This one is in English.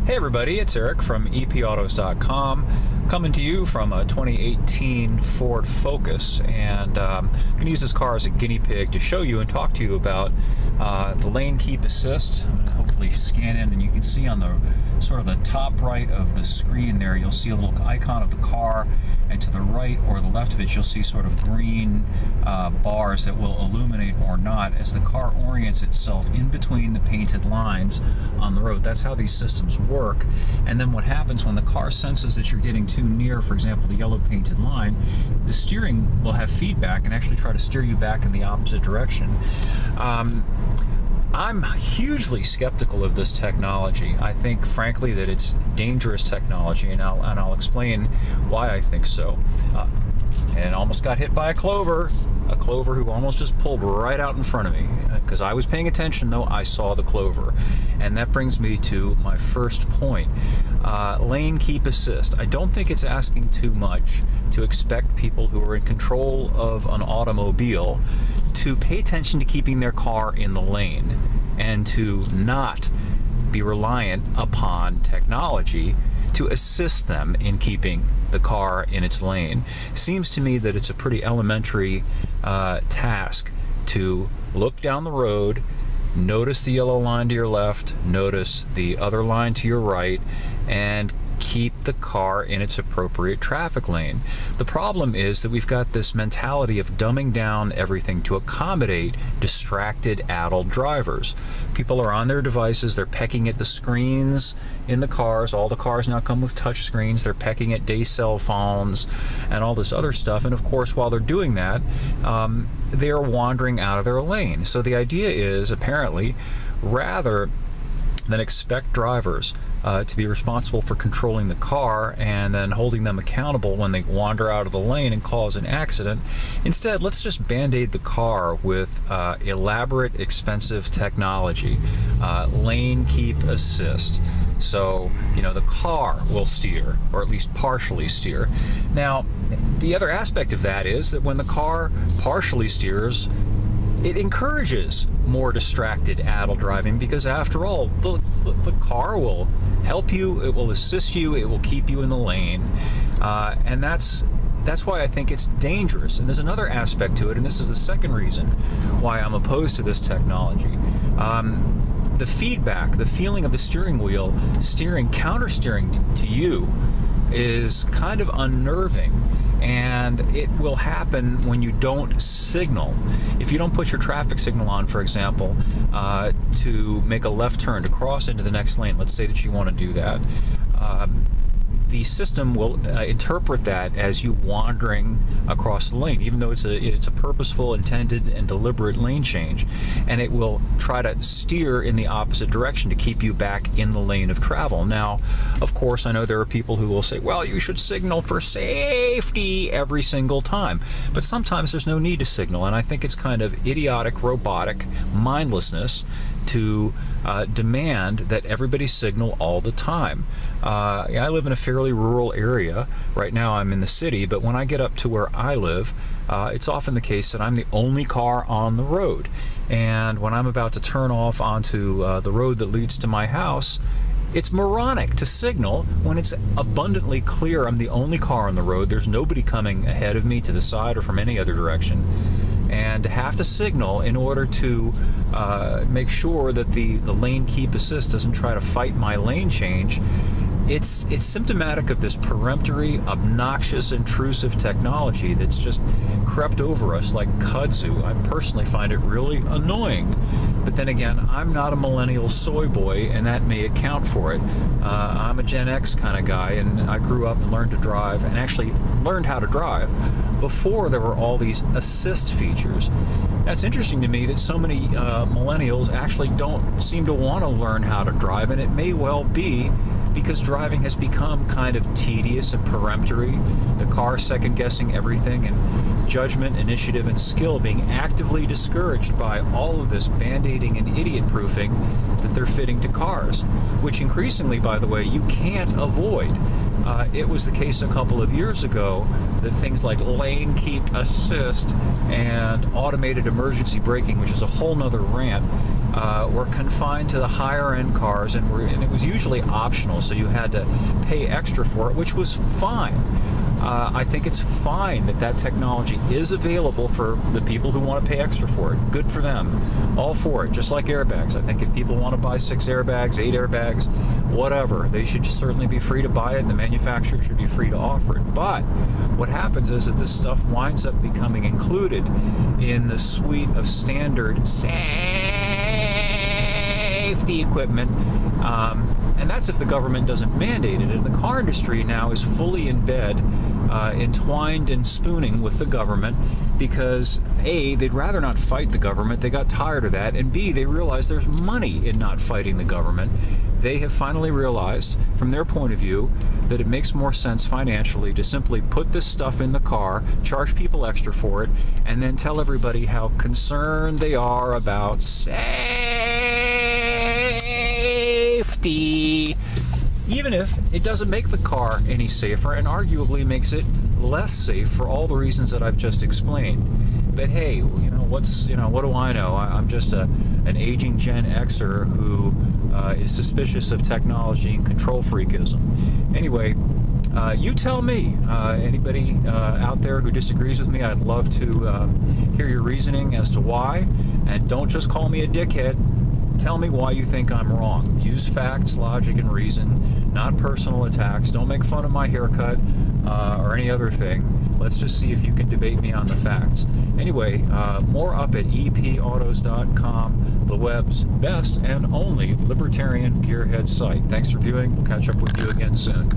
Hey everybody, it's Eric from epautos.com, coming to you from a 2018 Ford Focus, and I'm going to use this car as a guinea pig to show you and talk to you about the lane keep assist. I'm going to hopefully scan in, and you can see on the sort of the top right of the screen there, you'll see a little icon of the car, and to the right or the left of it, you'll see sort of green bars that will illuminate or not as the car orients itself in between the painted lines on the road. That's how these systems work. And then what happens when the car senses that you're getting too near, for example, the yellow painted line, the steering will have feedback and actually try to steer you back in the opposite direction. I'm hugely skeptical of this technology. I think, frankly, that it's dangerous technology, and I'll explain why I think so. And almost got hit by a clover who almost just pulled right out in front of me. Because I was paying attention, though, I saw the clover. And that brings me to my first point. Lane keep assist. I don't think it's asking too much to expect people who are in control of an automobile to pay attention to keeping their car in the lane and to not be reliant upon technology to assist them in keeping the car in its lane. Seems to me that it's a pretty elementary task to look down the road, notice the yellow line to your left, notice the other line to your right, and keep the car in its appropriate traffic lane. The problem is that we've got this mentality of dumbing down everything to accommodate distracted adult drivers. People are on their devices, they're pecking at the screens in the cars. All the cars now come with touch screens. They're pecking at day cell phones and all this other stuff. And of course, while they're doing that, they are wandering out of their lane. So the idea is, apparently, rather than expect drivers to be responsible for controlling the car and then holding them accountable when they wander out of the lane and cause an accident, instead, let's just band-aid the car with elaborate, expensive technology. Lane keep assist. So, the car will steer, or at least partially steer. Now, the other aspect of that is that when the car partially steers, it encourages more distracted adult driving, because after all, the car will help you, it will assist you, it will keep you in the lane, and that's why I think it's dangerous. And there's another aspect to it, and this is the second reason why I'm opposed to this technology. The feedback, the feeling of the steering wheel counter-steering to you is kind of unnerving. And it will happen when you don't signal. If you don't put your traffic signal on, for example, to make a left turn to cross into the next lane, let's say that you want to do that, the system will interpret that as you wandering across the lane, even though it's a purposeful, intended, and deliberate lane change, and it will try to steer in the opposite direction to keep you back in the lane of travel. Now, of course, I know there are people who will say, well, you should signal for safety every single time, but sometimes there's no need to signal, and I think it's kind of idiotic, robotic mindlessness to demand that everybody signal all the time. I live in a fairly rural area. Right now I'm in the city, but when I get up to where I live, it's often the case that I'm the only car on the road. And when I'm about to turn off onto the road that leads to my house, it's moronic to signal when it's abundantly clear I'm the only car on the road. There's nobody coming ahead of me to the side or from any other direction. And to have to signal in order to make sure that the lane keep assist doesn't try to fight my lane change, it's symptomatic of this peremptory, obnoxious, intrusive technology that's just crept over us like kudzu. I personally find it really annoying. But then again, I'm not a millennial soy boy, and that may account for it. I'm a Gen X kind of guy, and I grew up and learned to drive, and actually learned how to drive before there were all these assist features. Now, it's interesting to me that so many millennials actually don't seem to want to learn how to drive, and it may well be because driving has become kind of tedious and peremptory, the car second-guessing everything, and judgment, initiative, and skill being actively discouraged by all of this band-aiding and idiot-proofing that they're fitting to cars, which increasingly, by the way, you can't avoid. it was the case a couple of years ago that things like lane keep assist and automated emergency braking, which is a whole nother rant, were confined to the higher end cars, and it was usually optional, so you had to pay extra for it, which was fine. I think it's fine that that technology is available for the people who want to pay extra for it. Good for them. All for it. Just like airbags. I think if people want to buy 6 airbags, 8 airbags, whatever, they should certainly be free to buy it. The manufacturer should be free to offer it. But what happens is that this stuff winds up becoming included in the suite of standard safety equipment. And that's if the government doesn't mandate it. And the car industry now is fully in bed, entwined and spooning with the government, because A, they'd rather not fight the government. They got tired of that. And B, they realize there's money in not fighting the government. They have finally realized, from their point of view, that it makes more sense financially to simply put this stuff in the car, charge people extra for it, and then tell everybody how concerned they are about safety, even if it doesn't make the car any safer and arguably makes it less safe for all the reasons that I've just explained. But hey, what do I know? I'm just an aging Gen Xer who is suspicious of technology and control freakism. Anyway, you tell me. Anybody out there who disagrees with me, I'd love to hear your reasoning as to why. And don't just call me a dickhead. Tell me why you think I'm wrong. Use facts, logic, and reason, not personal attacks. Don't make fun of my haircut or any other thing. Let's just see if you can debate me on the facts. Anyway, more up at epautos.com, the web's best and only libertarian gearhead site. Thanks for viewing. We'll catch up with you again soon.